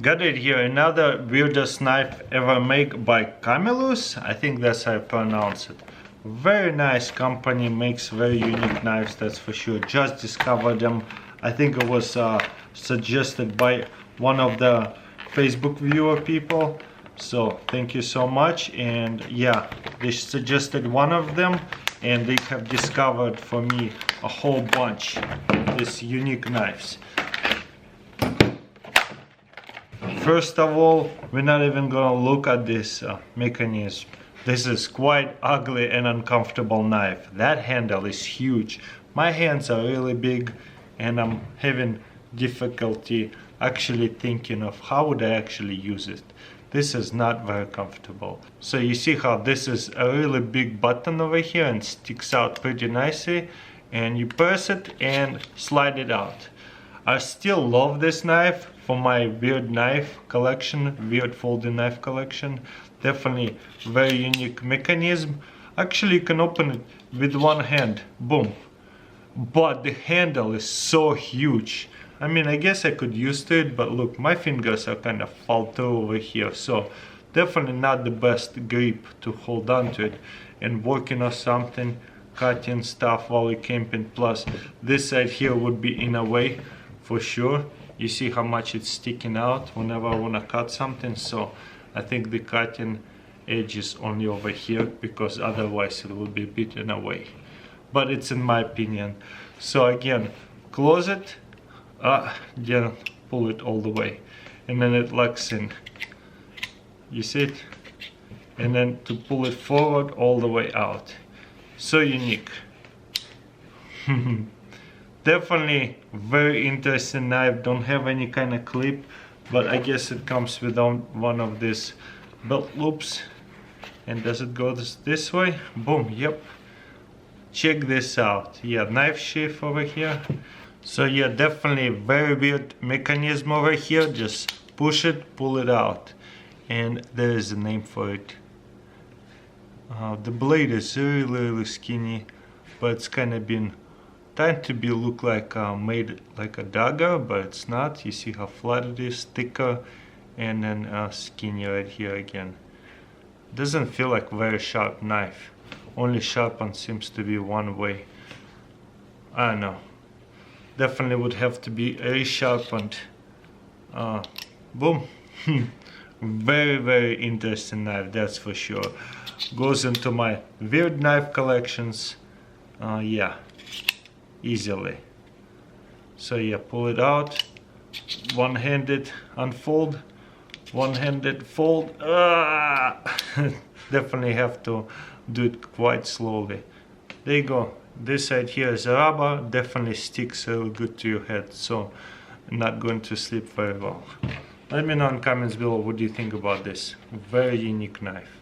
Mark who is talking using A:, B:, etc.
A: Got it here, another weirdest knife ever made by Camillus. I think that's how I pronounce it. Very nice company, makes very unique knives, that's for sure. Just discovered them. I think it was suggested by one of the Facebook viewer people. So thank you so much. And yeah, they suggested one of them, and they have discovered for me a whole bunch of these unique knives. First of all, we're not even gonna look at this mechanism. This is quite ugly and uncomfortable knife. That handle is huge. My hands are really big and I'm having difficulty actually thinking of how would I actually use it. This is not very comfortable. So you see how this is a really big button over here and sticks out pretty nicely, and you press it and slide it out. I still love this knife for my weird knife collection, weird folding knife collection. Definitely very unique mechanism. Actually you can open it with one hand, boom. But the handle is so huge. I mean, I guess I could use it, but look, my fingers are kind of fall through over here, so definitely not the best grip to hold on to it. And working on something, cutting stuff while you're camping, plus this side here would be in a way for sure. You see how much it's sticking out whenever I want to cut something, so I think the cutting edge is only over here because otherwise it would be a bit in a way. But it's in my opinion. So again, close it, then pull it all the way, and then it locks in. You see it? And then to pull it forward all the way out. So unique. Definitely very interesting knife. Don't have any kind of clip, but I guess it comes with one of these belt loops. And does it go this way? Boom, yep. Check this out. Yeah, knife sheath over here. So yeah, definitely very weird mechanism over here. Just push it, pull it out. And there is a name for it. The blade is really skinny, but it's kind of been trying to look like made like a dagger, but it's not. You see how flat it is, thicker, and then skinny right here again. Doesn't feel like a very sharp knife. Only sharpened seems to be one way. I don't know. Definitely would have to be resharpened. Boom. Very interesting knife, that's for sure. Goes into my weird knife collections. Yeah, easily. So yeah, pull it out, one-handed unfold, one-handed fold. Definitely have to do it quite slowly. There you go. This side here is rubber, definitely sticks really good to your head, so not going to sleep very well. Let me know in comments below what do you think about this very unique knife.